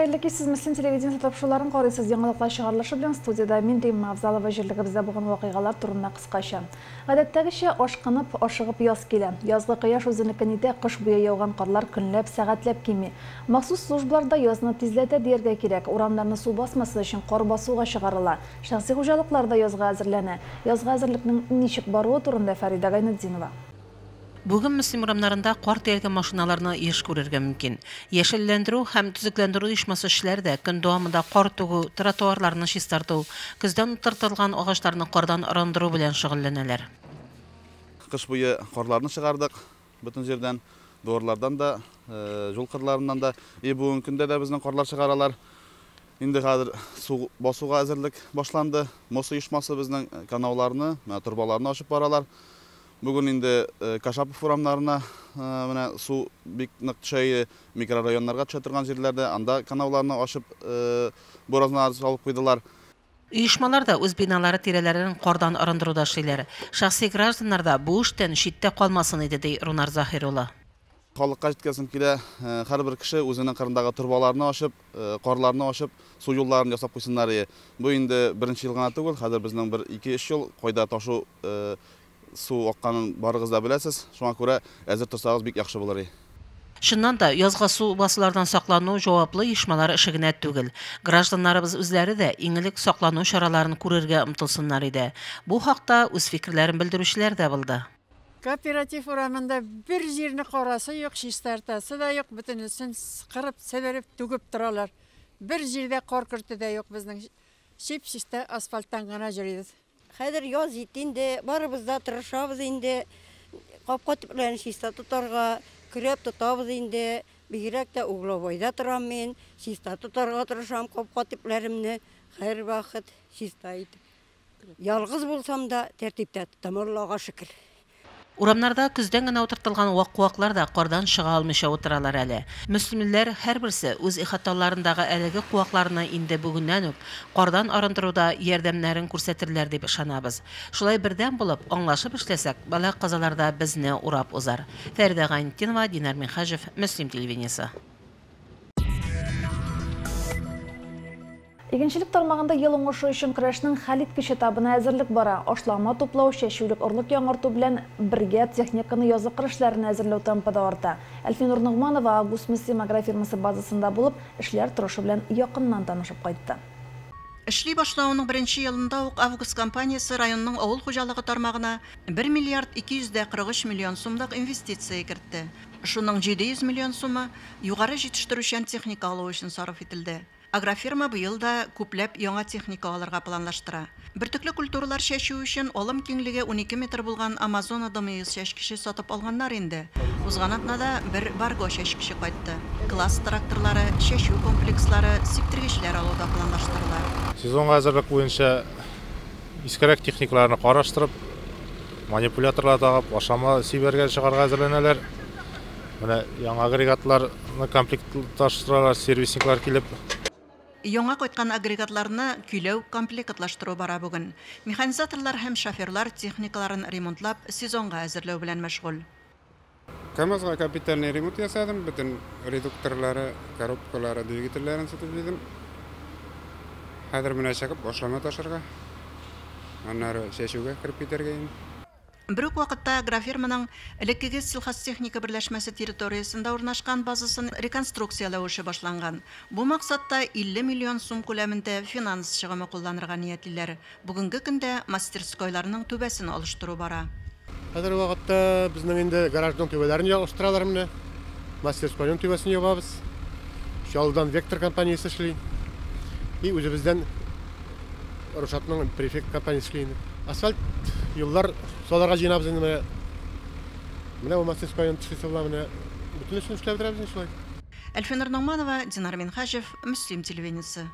Hayırlı ki siz Müslüm televizyon topşuların qoruysiz yanılıqlar шығарылышы белән студияда мен Римма Авзалова җирлегебездә булган вакыйгалар турында кыскача. Гадәттәгечә ашкынып, ашыгып яз килә. Язгы кояш үзенекен итә, кыш буе яуган карлар көнләп, сәгатьләп кими. Махсус службаларда язны тизләтә дияргә кирәк. Урамнарны су басмасы өчен кар басуга чыгарыла. Шәхси хуҗалыкларда язга әзерләнә. Язга әзерлекнең ничек баруы турында Фарида Гайнетдинова. Бүген Müslüm урамнарында кар тиелгән машиналарны еш күрергә мөмкин. Яшелләндерү һәм төзекләндерү оешмасы эшләре дә көн дәвамында кар түгү, тротуарларны чистарту, көздән утыртылган агачларны кардан арындыру белән шөгыльләнәләр. Кыш буе карларны чыгардык, бөтен җирдән, доорлардан да, жол кырларыннан да, бүгенге көндә дә безнең карлар чыгаралар. Инде хәзер су басуга әзерлек башланды. Мос оешмасы безнең каналларны, турбаларны ачып баралар. Бүгін инде Кашапов урамнарына су бик нык төшә, микрорайоннарга төшә торган җирләрдә анда каналларны ачып боразны салып куйдылар. Оешмалар да үз биналары тирәләрен кардан арындыруда эшлиләр. Шәхси гражданнар да бу эштән читтә калмасын иде, ди Рунар Заһирулла. Халыкка җиткәсем килә, һәрбер кеше үзенең кырындагы турбаларны ачып, карларны ачып, су юлларын ясап куйсыннар. Бу инде беренче ел гына түгел, хәзер безнең 1-2-3 ел кайда ташу су акканын барыгыз да беләсез. Шуңа күрә әзер торсагыз бик яхшы булыр. Шуннан да язга су басулардан саклану җаваплы оешмалар эше генә түгел. Гражданнарыбыз үзләре дә иңелек саклану чараларын күрергә омтылсыннар иде. Бу хакта үз фикерләрен белдерүчеләр дә булды. Кооператив урамында бер җирне карасы юк, чистартасы да юк, бөтенесен кырып, себереп, түгеп торалар. Бер җирдә кар көрте дә юк, безнең чип-чистә асфальттан гына йөрибез. Хәзер яз итинде, барыбыз да тырышабыз инде, капка төпләрен чиста тотарга, көрәп тотабыз инде, бигрәк тә угловойда торам мин, чиста тотарга тырышам капка төпләремне, һәр вакыт чиста итеп. Ялгыз булсам да тәртиптә тотам, Аллага шөкер. Урамнарда көздән генә утыртылган вак-ваклар да кардан чыга алмыйча утыралар әле. Мөслимләр һәрберсе үз ихаталарындагы әлеге куакларны инде бүгеннән үк кардан арындыруда ярдәмнәрен күрсәтерләр дип ышанабыз. Шулай бердәм булып, аңлашып эшләсәк, бала казаларда безне урап узар. Фәридә Гайнетдинова, Динар Минхажев, Müslüm телевидениесе. Игенчелек тармагында ел уңышы өчен көрәшнең хәл иткеч этабына әзерлек бара. Ашлама туплау, чәчүлек, орлык яңарту белән бергә техниканы язгы эшләрен әзерләү темпында арта. Әлфинур Нугманова Август Müslüm агрофирмасы базасында булып, эшләр торышы белән якыннан танышып кайтты. Эшли башлауның беренче елында ук Август компаниясе районның авыл хуҗалыгы тармагына 1 миллиард 243 миллион сумлык инвестиция кертте. Шуның 700 миллион сумы югары җитештерүчән техника алу өчен сарыф ителде. Агрофирма быел да күпләп яңа техника алырга планлаштыра. Бертөкле культуралар чәчү өчен алым киңлеге 12 метр булган Амазон адымыйыз чәчкече сатып алганнар инде. Узган атнада бер барго чәчкече кайтты. Класс тракторлары, чәчү комплекслары, сиптергечләр алуда планлаштырыла. Сезонга әзерлек буенча искәрәк техникаларны караштырып, манипуляторлар тагып, ашама сибәргә чыгарга әзерләнәләр. Менә яңа агрегатларны комплектлаштыралар, сервисниклар килеп. Яңа кайткан агрегатларны көйләү, комплектлаштыру бара бүген. Механизаторлар һәм шоферлар техникаларын ремонтлап, сезонга әзерләү белән мәшгуль. КамАЗга капитальный ремонт ясадым, бөтен редукторлары, коробкалары, двигательләрен сатып бирдем. Хәзер менә чыгып башлама ташырга. Аннары чәчүгә кирип китәргә инде. Бер үк вакытта агрофирманың элеккеге сельхозтехника берләшмәсе территориясендә урнашкан базасын реконструкциялау эше башланган. Бу максатта 50 миллион сум күләмендә финанс чыгымы кулланырга ниятлиләр. Бүгенге көндә мастерскойларның түбәсен алыштыру бара. Хәзер вакытта безнең инде гаражның түбәләрен ябыштыралар менә. Мастерскойның түбәсен ябабыз. Шалдан Вектор компаниясе эшли. И үзебездән Рушатның префект компаниясе эшли. Асфальт юллар соларга җыйнабыз инде. Менә бу мастерскойның төшүсе менә бөтенләй эшләп торабыз шулай. Әлфинур Нугманова, Динар Минхажев, Müslüm телевидениесе.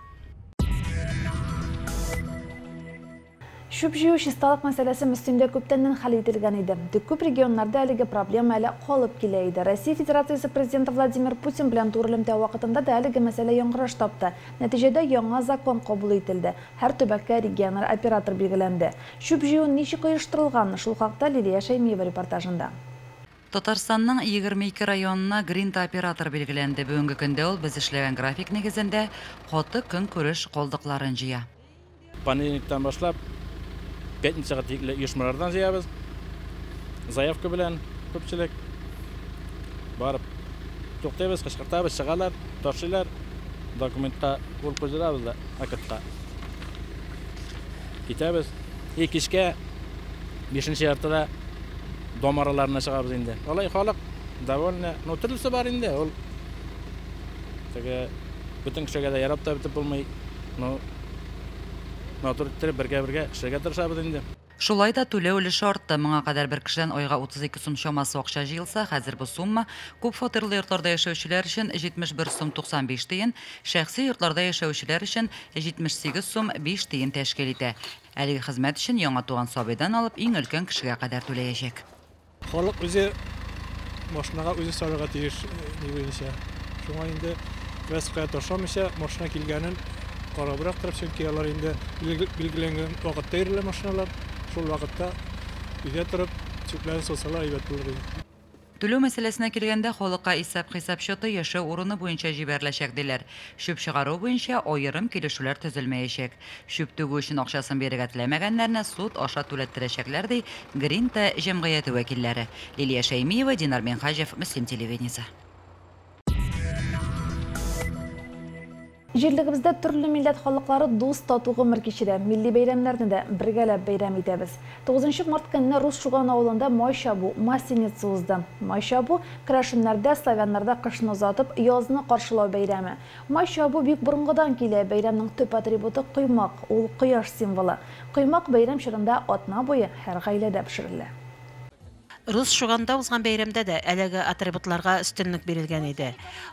Шүп җыю чисталык мәсьәләсе Müslümдә күптәннән хәл ителгән иде. Күп регионнарда әлеге проблема әле калып килә иде. Россия Федерациясе президенты Владимир Путин белән турылымда вакытында да әлеге мәсьәлә яңгыраш тапты. Нәтиҗәдә яңа закон кабул ителде. Һәр төбәккә региональ оператор билгеләнде. Шүп җыю ничек оештырылган? Шул хакта Лилия Шәймиева репортажында. Татарстанның 22 районына Гринта оператор белгіленді. Бүгінгі күнде ол біз ішлеген график негізінде қоты күн көріш қолдықларын жия. Понедельниктен башлап, пятницаға тиклі ұйышмалардан жиябыз. Заявка білен көпшілік барып тоқтайбыз, қышқыртабыз, шығалар, торшылар, документқа болып көздірабыз да, акытқа. Кетебіз. Кешке 5-ші артыда домараларына шығабыз енді. Олай халық довольно, түрлісі бар енді. Ол бүтін кішеге де ярап та бітіп болмай, түрттері бірге кішеге тұршабыз енді. Шулай да төле өліші артты. Мыңа қадар бір кішіден ойға 32 сум шамасы оқша жиылса, қазір бұл сумма көп фатерлы йортларда яшаушылар үшін 71 сум 95 тиын, шәхси йортларда яшаушылар үшін 78 сум 5 тиын тәшкел ете. Әлігі қызмет үшін яңа туған сабайдан алып, ең үлкен кішіге қадар төлейешек. Халық өзі машинаға өзі сарыға тиеш небейінше. Шуңа енді вәсіқая тошамыша машина келгенін қарабырақ тұрып сен кейалар енді білгіленген уақытта ерілі машиналар. Шул вақытта үйде тұрып, чүклән сосалар әйбәт болыр. Төлеу мәселесіне келгенде холыққа исап-қисап шоты яшы орыны бойынша жіберләшек делер. Шөп шығару бойынша ойырым келешулер түзілмейешек. Шөп төгу үшін ақшасын беріге тілемегенлеріне суд аша төлеттірешеклер дей Гринта жәмғаяты вәкиллері. Лилия Шаймиева, Динар Менхажев, Муслим телевидениесі. Жерлігімізде түрлі милләт халықлары дос тату ғымыр кешірі. Милли бейрамларны да біргәләп бейрам етебіз. 9 март күніне Рус Шуған ауылында май шабу, масленица узды. Май шабу крашынларда, славянларда қышын ұзатып, языны қаршылау бейрамы. Май шабу бик бұрынғыдан келе бейрамның төп атрибуты құймақ, ол құяш символы. Құймақ бейрам шырында атна бойы әр ғайләдә пішірілі. Рус Шуганда узган бәйрәмдә дә әлеге атрибутларга өстенлек бирелгән иде.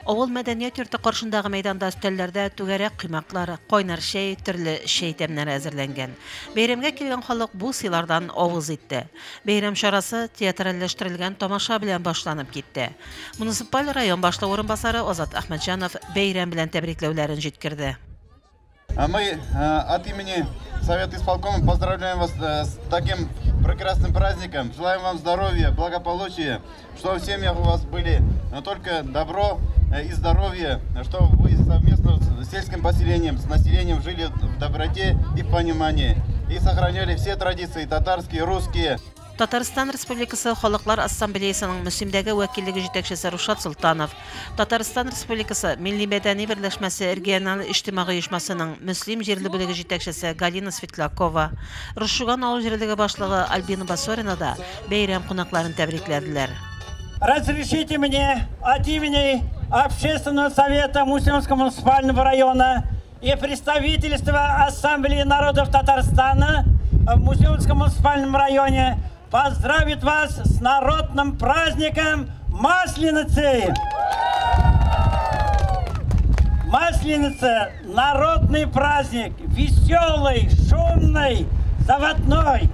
Авыл мәдәният йорты каршындагы мәйданда өстәлләрдә түгәрәк кыймаклар, кайнар шәй, төрле шәй тәмнәре әзерләнгән. Бәйрәмгә килгән халык бу сыйлардан авыз итте. Бәйрәм чарасы театральләштерелгән тамаша белән башланып китте. Муниципаль район башлыгы орынбасары Азат Ахмәтҗанов бәйрәм белән тәбрикләүләрен җиткерде. Мы от имени Совета исполкома поздравляем вас с таким прекрасным праздником. Желаем вам здоровья, благополучия, чтобы в семьях у вас были только добро и здоровье, чтобы вы совместно с сельским поселением, с населением жили в доброте и в понимании и сохраняли все традиции татарские, русские. Татарстан Республикасы Халыклар Ассамблеясының Мөслимдәге вәкиллеге җитәкчесе Рушат Султанов, Татарстан Республикасы Милли мәдәни берләшмәсе региональ иҗтимагый оешмасының Мөслим җирле бүлеге җитәкчесе Галина Светлакова, Рушшуган авыл җирлеге башлыгы Альбина Басорина да бәйрәм кунакларын тәбрикләделәр. Разрешите мне от имени Общественного совета Мусульманского муниципального района и представительства Ассамблеи народов Татарстана в Мусульманском муниципальном районе поздравить вас с народным праздником Масленицы! Масленица – народный праздник, веселый, шумный, заводной.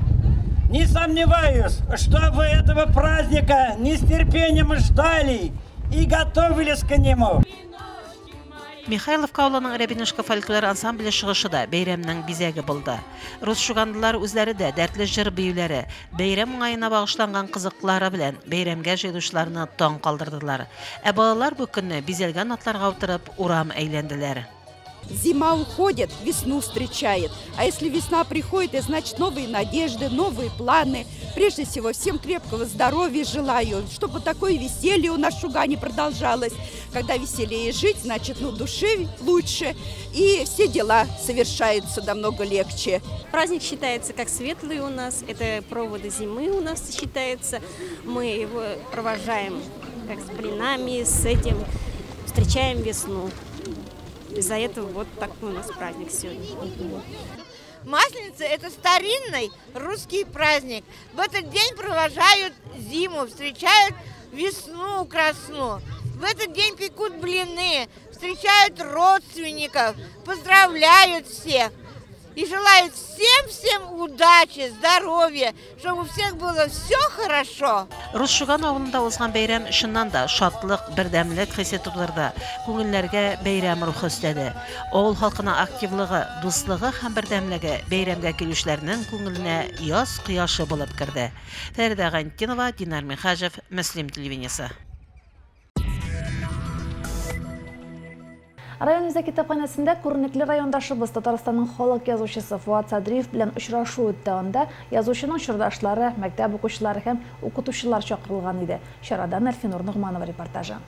Не сомневаюсь, что вы этого праздника не с терпением ждали и готовились к нему. Михайловка авылының Рябинушка фольклор ансамбле чыгышы да бәйрәмнең бизәге булды. Рус шугандылар үзләре дә дәртле җыр биюләре, бәйрәм уңаена багышланган кызыклары белән бәйрәмгә җыелучыларны таң калдырдылар. Ә балалар бу көнне бизәлгән атларга утырып урам әйләнделәр. Зима уходит, весну встречает. А если весна приходит, это значит новые надежды, новые планы. Прежде всего, всем крепкого здоровья желаю, чтобы такое веселье у нас в Шугане продолжалось. Когда веселее жить, значит, душе лучше. И все дела совершаются намного легче. Праздник считается как светлый у нас. Это проводы зимы у нас считается. Мы его провожаем как с блинами, с этим встречаем весну. Из-за этого вот такой у нас праздник сегодня. Масленица – это старинный русский праздник. В этот день провожают зиму, встречают весну красну. В этот день пекут блины, встречают родственников, поздравляют всех. и желают всем удачи, здоровья, чтобы у всех было все хорошо. Русшуган авылында узган бәйрәм шуннан да шатлык, бердәмлек хисе тудырды. Күңелләргә бәйрәм рухы өстәде. Авыл халкының активлыгы, дуслыгы һәм бердәмлеге бәйрәмгә килүчеләрнең күңеленә яз кояшы булып кирде. Фәридә Гантинова, Динар Михажев, Муслим телевидениесе. Районыбызда китапханасында күренекле райондашыбыз Татарстанның халык язучысы Фуат Садриев белән очрашу үтте. Анда язучының чордашлары, мәктәп укучылары һәм укытучылар чакырылган иде. Чарадан Әлфинур Нугманова репортажы.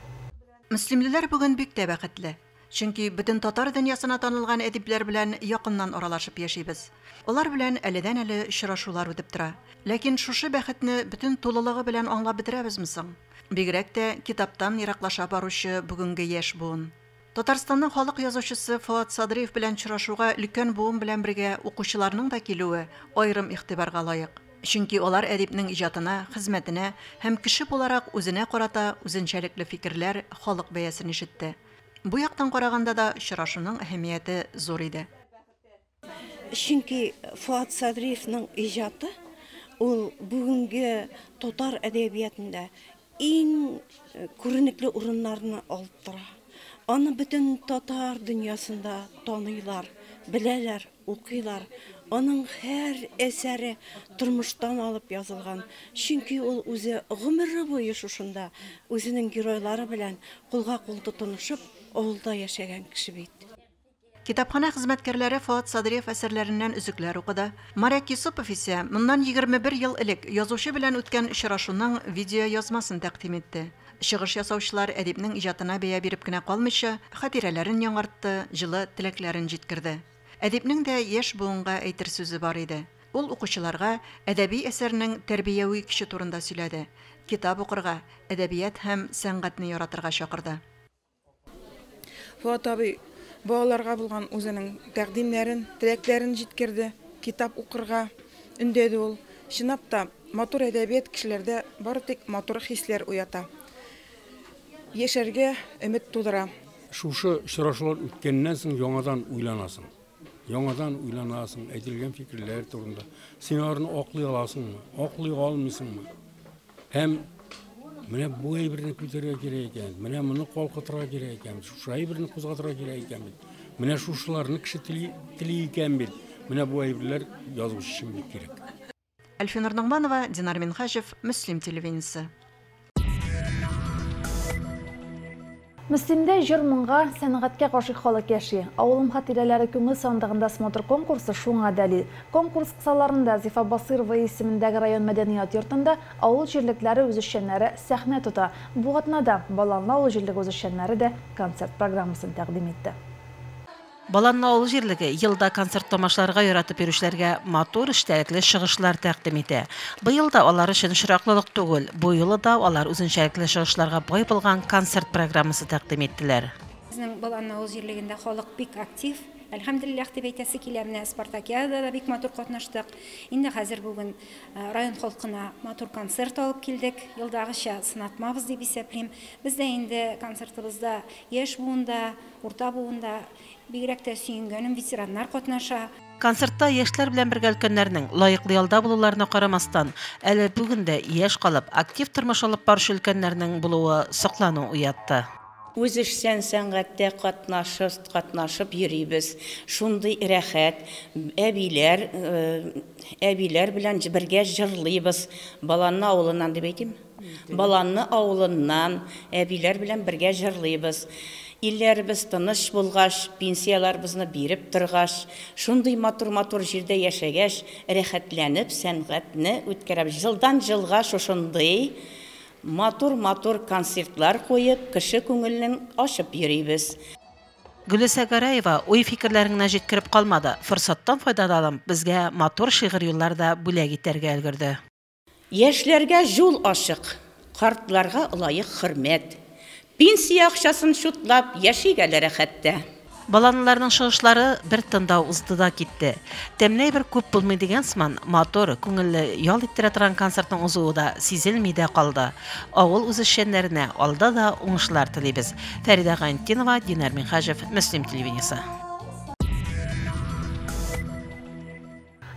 Муслимлеләр бүген бик тә бәхетле. Чөнки бөтен татар дөньясына танылган әдипләр белән якыннан аралашып яшибез. Алар белән әледән-әле очрашулар үтеп тора. Ләкин шушы бәхетне бөтен тулылыгы белән аңлап бетерәбезме соң? Бигрәк тә китаптан ераклаша баручы бүгенге яшь буын. Татарстанның халык язучысы Фуат Садриев белән очрашуга өлкән буын белән бергә укучыларның да килүе аерым игътибарга лаек. Чөнки алар әдипнең иҗатына, хезмәтенә һәм кеше буларак үзенә карата үзенчәлекле фикерләр, халык бәясен ишетте. Бу яктан караганда да очрашуның әһәмияте зур иде. Чөнки Фуат Садриевның иҗаты ул бүгенге татар әдәбиятында иң күренекле урыннарны алып тора. Аны бөтен татар дөньясында таныйлар, беләләр, укыйлар. Аның һәр әсәре тормыштан алып язылган. Чөнки ул үзе гомере буе шушында үзенең геройлары белән кулга-кул тотынышып, авылда яшәгән кеше бит. Китапхана хезмәткәрләре Фуат Садриев әсәрләреннән өзекләр укыды. Марек Юсупов исә моннан 21 ел элек язучы белән үткән очрашуның видео язмасын тәкъдим итте. Чыгыш ясаучылар әдипнең иҗатына бәя биреп кенә калмыйча, хатирәләрен яңартты, җылы теләкләрен җиткерде. Әдипнең дә яшь буынга әйтер сүзе бар иде. Ул укучыларга әдәби әсәрнең тәрбияви көче турында сөйләде. Китап укырга, әдәбият һәм сәнгатьне яратырга чакырды. Фуат абый балаларга булган үзенең тәкъдимнәрен, теләкләрен җиткерде. Китап укырга өндәде ул. Чынлап та матур әдәбият кешеләрдә бары тик матур хисләр уята. Яшәргә өмет тудыра. Шушы очрашулар үткәннән соң яңадан уйланасың. Яңадан уйланасың, әйтелгән фикерләр турында. Син арны аклый аласыңмы, аклый алмыйсыңмы? Һәм менә бу әйберне күтәрергә кирәк икән, менә моны калкытырга кирәк икән, шушы әйберне кузгатырга кирәк икән бит. Менә шушыларны кеше тели икән бит. Менә бу әйберләр язучы өчен бик кирәк. Әлфинур Нугманова, Динар Михажев, Муслим телевидениесе. Муслимдә җыр моңга, сәнгатькә гашыйк халык яши. Авылым хатирәләре күңел сандыгында смотр конкурсы шуңа дәлил. Конкурс кысаларында Зифа Басырова исемендәге район мәдәният йортында авыл җирлекләре үзешчәннәре сәхнә тота. Бу атнада Баланлы авыл җирлеге үзешчәннәре дә концерт программасын тәкъдим итте. Баланлы авыл җирлеге елда концерт тамашаларга яратып йөрүчеләргә матур эштәлекле чыгышлар тәкъдим итә. Быел да алар өчен шыраклылык түгел, бу юлы да алар үзенчәлекле чыгышларга бай булган концерт программасы тәкъдим иттеләр. Безнең Баланлы авыл җирлегендә халык бик актив. Әлхәмдулиллах дип әйтәсе килә, менә Спартакиадада бик матур катнаштык. Инде хәзер бүген район халкына матур концерт алып килдек. Елдагыча сынатмабыз дип исәплим. Бездә инде концертыбызда яшь буында, урта буында бигрәк тә сөенгәнем ветераннар катнаша. Концертта яшьләр белән бергә өлкәннәрнең лаеклы ялда булуларына карамастан, әле бүген дә яшь калып, актив тормыш алып баручы өлкәннәрнең булуы соклану уятты. Үзешчән сәнгатьтә катнашып йөрибез. Шундый рәхәт, әбиләр белән бергә җырлыйбыз. Баланны авылыннан дип әйтим. Баланны авылыннан әбиләр белән бергә җырлыйбыз. Илләрбез тыныч булгач, пенсияларыбызны биреп торгач, шундый матур-матур җирдә яшәгәч, рәхәтләнеп сәнгатьне үткәрәбез. Җылдан җылга шушындый матур концертлар куеп, кеше күңелен ачып йөрибез. Гөлүсә Гараева уй фикерләренә җиткереп калмады. Форсаттан файдаланып, безгә матур шигырь юлларда бүләк итәргә өлгерде. Яшьләргә юл ачык, картларга лаек хөрмәт. Пенсия акчасын шутлап яшигәләр хәтта. Баланлыларның чыгышлары бер тында узды да китте. Тәмләй бер күп булмый дигән сыман, матур, күңелле ял иттерә торган концертның узуы да сизелми дә калды. Авыл үзешчәннәренә алда да уңышлар телибез. Фәридә Гантинова, Динар Михажев, Муслим телевидениесе.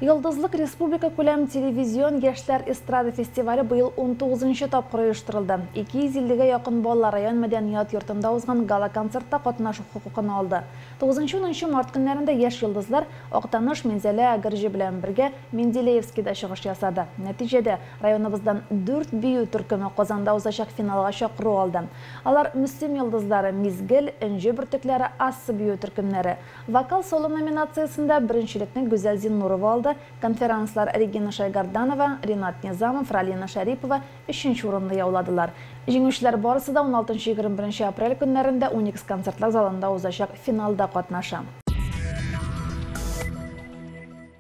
Йылдызлык Республика күләм телевизион яшьләр эстрада фестивале быел 19-нчы тапкыр оештырылды. 250-гә якын балалар район мәдәният йортында узган гала-концертта катнашу хукукын алды. 9-10 март көннәрендә яшь йылдызлар Актаныш, Мензәлә, Гәрҗе белән бергә Менделеевскида чыгыш ясады. Нәтиҗәдә районыбыздан 4 бию төркеме Казанда узачак финалга чакыру алды. Алар Мөслим йылдызлары Мизгел, Энҗе бөртекләре, Ассы бию төркемнәре. Вокал-соло номинациясында беренчелекне Гүзәл Зиннурова алды. Конференслар Регина Шайгарданова, Ринат Низамов, Ралина Шарипова 3-нче урынны яуладылар. Җиңүчеләр барысы да 16-21 апрель көннәрендә 12 концертлар залында узачак финалда катнаша.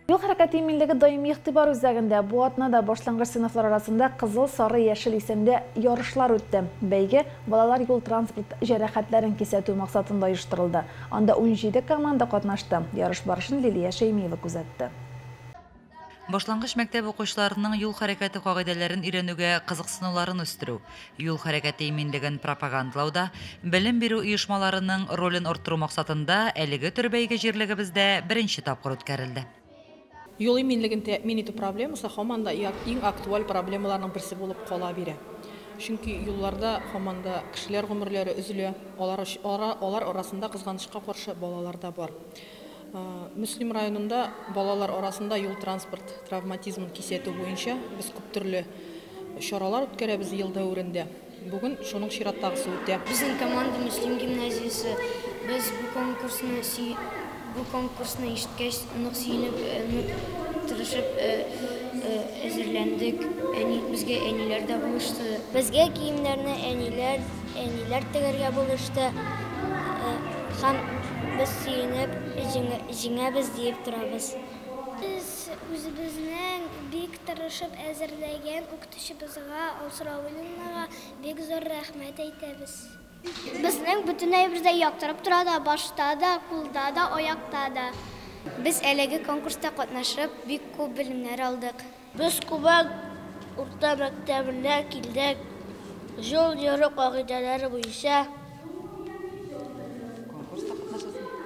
Юл хәрәкәте иминлеге даими игътибар үзәгендә бу атнада башлангыч сыйныфлар арасында кызыл, сары, яшел исемле ярышлар үтте. Бәйге балалар юл транспорт җәрәхәтләрен кисәтү максатында оештырылды. Анда 17 команда катнашты. Ярыш барышын Лилия Шәймиева күзәтте. Башлангыч мәктәп укучыларының юл хәрәкәте кагыйдәләрен өйрәнүгә кызыксынуларын үстерү, юл хәрәкәте иминлеген пропагандалауда, белем бирү оешмаларының ролен арттыру максатында әлеге төр бәйге җирлегебездә беренче тапкыр үткәрелде. Юл иминлеген тәэмин итү проблемасы һаман да иң актуаль проблемаларның берсе булып кала бирә. Чөнки юлларда һаман да кешеләр гомерләре өзелә, алар арасында кызганычка каршы балалар да бар. Мөслим районында балалар арасында юл транспорт травматизмын кисәтү буенча без күп төрле чаралар үткәрәбез ел дәврендә. Бүген шуның чираттагысы үтә. Безнең команда Мөслим гимназиясе, без bu konkursны ишеткәч, нык сөенеп, тырышып әзерләндек. Безгә әниләр дә булышты. Безгә киемнәрне әниләр тегәргә булышты. Һәм без сөенеп, җиңәбез дип торабыз. Biz үзебезнең бик тырышып әзерләгән укытучыбызга, Алсуравуллинга бик зур рәхмәт әйтәбез. Безнең бөтенебездә яктырып тора да, башта да, кулда да, аякта да. Без әлеге конкурста катнашып, бик күп белемнәр алдык. Без Кубан урта мәктәбенә килдек. Жол йөрү кагыйдәләре буенча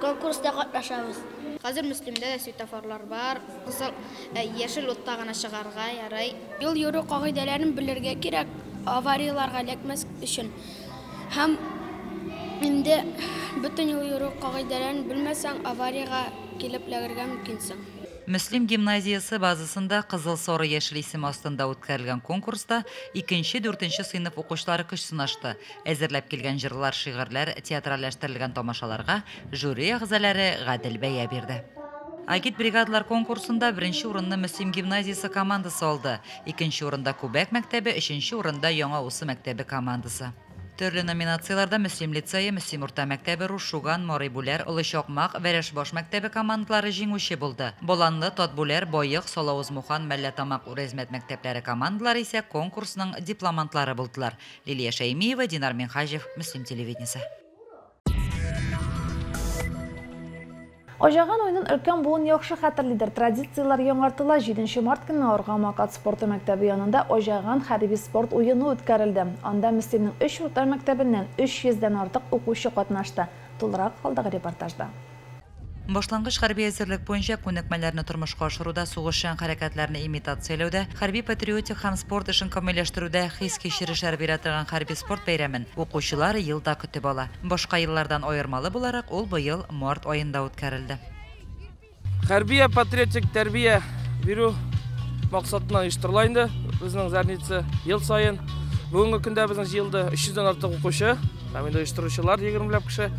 конкурста катнашабыз. Хәзер Мөслимдә дә светофорлар бар. Кызыл, яшел утта гына чыгарга ярый. Юл йөрү кагыйдәләрен белергә кирәк, аварияларга эләкмәс өчен. Һәм инде бөтен юл йөрү кагыйдәләрен белмәсәң, аварияга килеп эләгергә мөмкинсең. Мөслим гимназиясы базасында кызыл, сары, яшел исем астында үткәрелгән конкурста 2-4 сыйныф укучылары көч сынашты. Әзерләп килгән җырлар, шигырьләр, театральләштерелгән тамашаларга жюри әгъзалары гадел бәя бирде. Агит бригадалар конкурсында беренче урынны Мөслим гимназиясы командасы алды, икенче урында Күбәк мәктәбе, өченче урында Яңа Усы мәктәбе командасы. Төрле номинацияларда Мөслим лицейы, Мөслим урта мәктәбе, Рушуган, Марыйбүләр, Олы Чакмак, Вәрәшбаш мәктәбе командалары җиңүче булды. Боланлы, Татбүләр, Боек, Салавыз-Мухан, Мәлләтамак урезмәт мәктәпләре командалары исә конкурсның дипломантлары булдылар. Лилия Шәймиева, Динар Минхаҗев, Мөслим телевидениесе. Ожаган ойынын өлкән буын яхшы хәтерлидер. Традициялар яңартыла. 7 март көнне Аргамакат спорты мәктәбе янында Ожаган хәрби спорт уены үткәрелде. Анда Мөслимнең 3 урта мәктәбеннән 300-дән артык укучы катнашты. Тулырак калдыгы репортажда. Башлангыч хәрби әзерлек буенча күнекмәләрне тормышка ашыруда, сугышчан хәрәкәтләрне имитацияләүдә, хәрби патриотик һәм спорт эшен камилләштерүдә хис кичерешләр бирә торган хәрби спорт бәйрәмен укучылар елда көтеп ала. Башка еллардан аермалы буларак, ул быел март аенда үткәрелде. Хәрби патриотик тәрбия бирү максатына оештырыла инде. Безнең Зарница ел сайын бүгенге көндә безнең җыелды 300-дән артык укучы, һәм инде оештыручылар 20 кеше.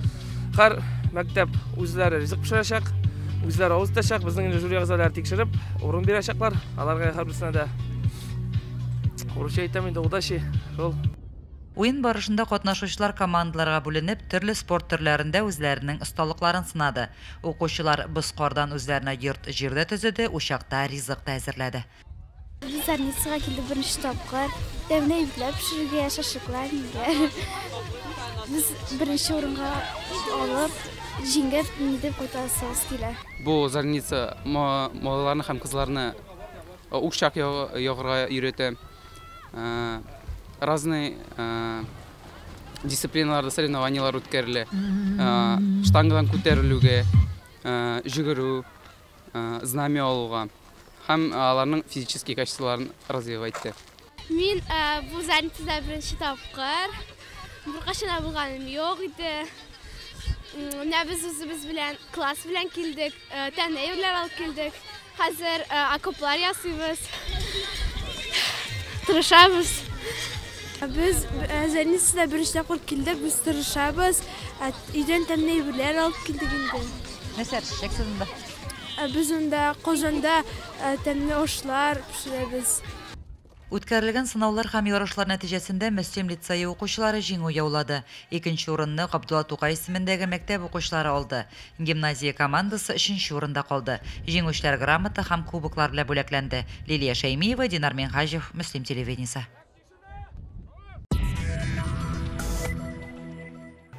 Һәр мәктәп үзләре ризык пешерәчәк, үзләре авыз итәчәк, безнең инде жюри әгъзалары тикшереп, урын бирәчәкләр. Аларга һәрберсенә дә урысча әйтәм инде удачи. Уен барышында катнашучылар командаларга бүленеп, төрле спорт төрләрендә үзләренең осталыкларын сынады. Укучылар бызкардан үзләренә йорт җирдә төзеде, учакта ризык та әзерләде. Biz Zarnitsa'ga keldik birinchi topqir. Devne yüklep pişirge şaşlıklar yiye. Biz birinchi o'ringa olib, jingib deb ko'tarsangiz kelar. Bu Zarnitsa bolalarni ham qizlarni o'qshaq yog'irga үйрәтә. Разные дисциплиналарда соревнованиялар үткәрелә. Штангадан күтәрелүгә, жүгерү, знамя алуга. һәм аларның физический качестволарын развивайтты. Мин бу занятиедә беренче тапкыр. Беркашына булганым юк иде. Менә без үзебез белән класс белән килдек, тәнәйүрләр алып килдек. Хәзер окоплар ясыйбыз. Тырышабыз. Biz zanetiyedә беренче тапкыр килдек, без тырышабыз. Өйдән тәнәйүрләр алып килдек инде. Нәрсә эшләсәксез монда? Biz unda Казанда тәнне ошлар пешерәбез. Үткәрелгән сынаулар һәм ярышлар нәтиҗәсендә Мөслим лицейы укучылары җиңү яулады. Икенче урынны Габдулла Тукай исемендәге мәктәп укучылары алды. Гимназия командасы 3нче урында калды. Җиңүчеләр грамота һәм кубоклар белән бүләкләнде. Лилия Шәймиева, Динар Минхаҗев, Мөслим телевидениесе.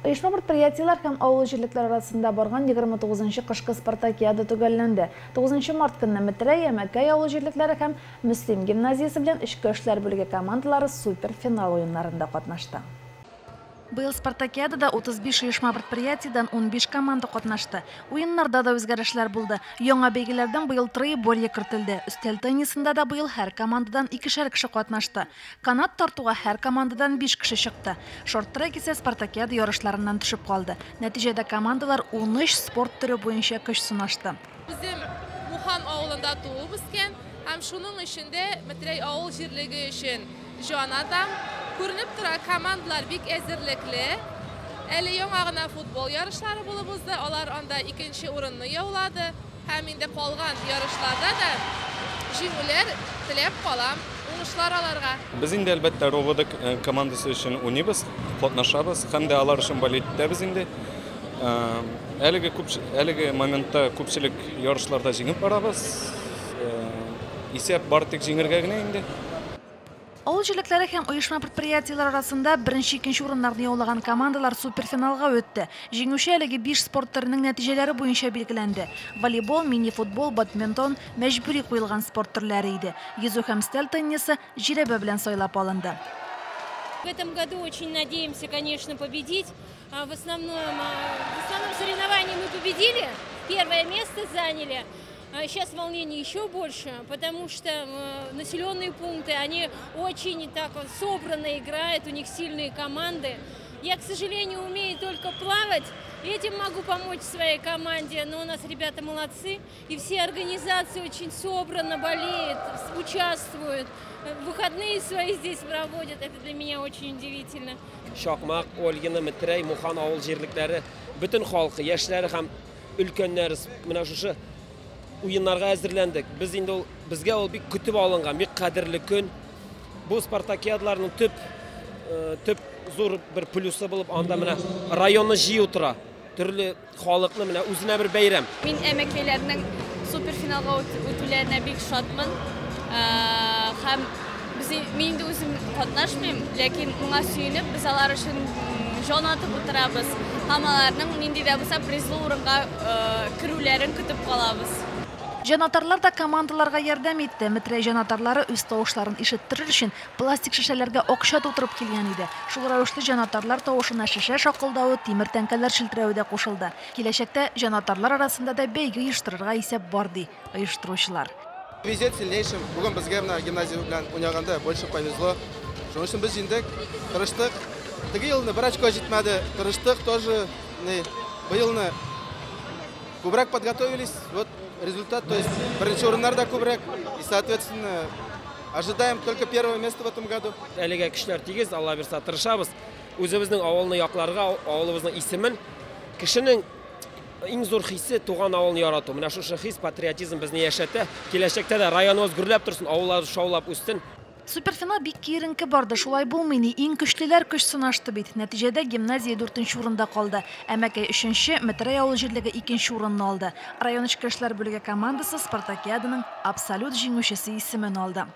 Оешма предприятиеләр һәм авыл җирлекләр арасында барган 29-нчы кышкы спартакиада төгәлләнде. 9 март көнне Метрәй, Мәкәй авыл җирлекләре һәм Мөслим гимназиясе белән эчке эшләр бүлеге командалары суперфинал уеннарында катнашты. Быел спартакиадада 35 оешма предприятиедән 15 команда катнашты. Уеннарда да үзгәрешләр булды. Яңа бәйгеләрдән быел троеборье кертелде. Өстәл теннисында да быел һәр командадан 2 кеше катнашты. Канат тартуга һәр командадан 5 кеше чыкты. Шорт-трек исә спартакиада ярышларыннан төшеп калды. Нәтиҗәдә командалар 13 спорт төре буенча көч сынашты. Bizim Muhan авылында туып үскән, һәм шуның эчендә Метрәй авыл җирлеге өчен җанатам. Күренеп тора, командалар бик әзерлекле. Әле яңа гына футбол ярышлары булып узды. Алар анда 2нче урынны яулады. Һәм инде калган ярышларда да җиңүләр теләп калам. Уңышлар аларга. Без инде әлбәттә робот командасы өчен уйныйбыз, катнашабыз, һәм дә алар өчен болеть итәбез инде. Әлеге моментта күпчелек ярышларда җиңеп барабыз. Исәп бар тик җиңергә генә инде. Авыл җирлекләре һәм оешма предприятиеләр арасында беренче-икенче урыннарны яулаган командалар суперфиналга үтте. Җиңүче әлеге 5 спорт төренең нәтиҗәләре буенча билгеләнде. Волейбол, мини-футбол, бадминтон мәҗбүри куелган спорт төрләре иде. Йөзү һәм стел теннисы җирәбә белән сайлап алынды. В этом году очень надеемся, конечно, победить. В основном соревновании мы победили, первое место заняли. Сейчас волнение еще больше, потому что населенные пункты, они очень так собранно играют, у них сильные команды. Я, к сожалению, умею только плавать, этим могу помочь своей команде, но у нас ребята молодцы, и все организации очень собранно болеют, участвуют, выходные свои здесь проводят, это для меня очень удивительно. Шакмак, Ольгина, Метрәй, Мухан авыл җирлекләре, бөтен халкы, яшьләре һәм өлкәннәре менә шушы уеннарга әзерләндек. Безгә ул бик көтеп алынган, бик кадерле көн. Бу спартакиадаларның төп зур бер плюсы булып, анда менә районны җыю тора. Төрле халыкны менә үзенә бер бәйрәм. Мин әмәкәйләрнең суперфиналга үтүләренә бик шатмын. Һәм мин дә үзем катнашмыйм, ләкин моңа сөенеп, без алар өчен җан атып утырабыз. Һәм аларның нинди дә булса призлы урынга керүләрен көтеп калабыз. Жанатарлар да командаларга ярдәм итте. Метрәй жанатарлары үз тавышларын ишеттерер өчен пластик шешәләргә акча тутырып килгән иде. Шул рәвешле жанатарлар тавышына шешә шакылдавы, тимер тәңкәләр шелтәрәве дә кушылды. Киләчәктә жанатарлар арасында да бәйге оештырырга исәп бар ди оештыручылар. Везет сильнейшим. Бүген безгә менә гимназия белән уйнаганда больше повезло. Шуның өчен без җиңдек, тырыштык. Теге елны бер очко җитмәде. Тырыштык тоже. Быелны күбрәк подготовились. Вот результат, то есть беренче урыннарда күбрәк, и соответственно ожидаем только первое место в этом году. Әлегә кешеләр тигез, Алла бирсә тырышабыз. Үзебезнең авылны якларга, авылыбызның исемен, кешенең иң зур хисе туган авылны ярату. Менә шушы хис, патриотизм безне яшәтә. Киләчәктә дә районыбыз гөрләп торсын, авыллар шаулап үссен. Суперфинал бик киеренке барды, шулай булмый ни. Иң көчлеләр көч сынашты бит. Нәтиҗәдә гимназия 4нче урында калды. Әмәкәй 3нче, Метрәй авыл җирлеге 2нче урынны алды. Район эчке эшләр бүлеге командасы спартакиаданың абсолют җиңүчесе исемен алды.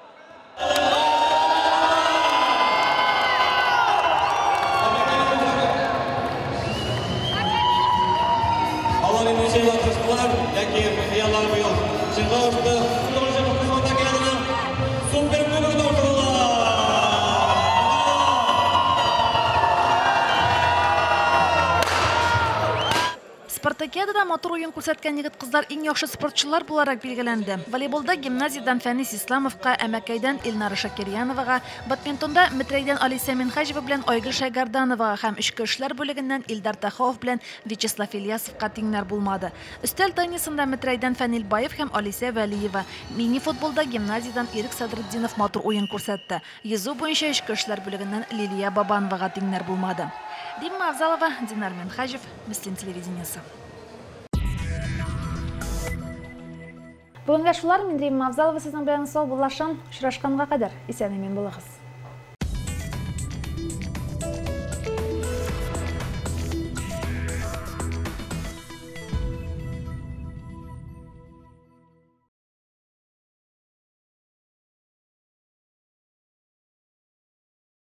Спартакиадада матур уен күрсәткән егет-кызлар иң яхшы спортчылар буларак билгеләнде. Волейболда гимназиядан Фәнис Исламовка, Әмәкәйдән Илнара Шакирьяновага, бадминтонда Метрәйдән Алиса Минхаҗева белән Айгөл Шайгардановага һәм эчке эшләр бүлегеннән Илдар Тахов белән Вячеслав Ильясовка тиңнәр булмады. Өстәл теннисында Метрәйдән Фәнил Баев һәм Алиса Вәлиева, мини-футболда гимназиядан Ирек Садретдинов матур уен күрсәтте. Йөзү буенча эчке эшләр бүлегеннән Лилия Бабановага тиңнәр булмады. Римма Авзалова, Динар Минхаҗев, Мөслим телевидениесе. Бүгенге шулар, мин Римма Авзалова сезнең белән сау булашам. Очрашканга кадәр исән-имин булыгыз.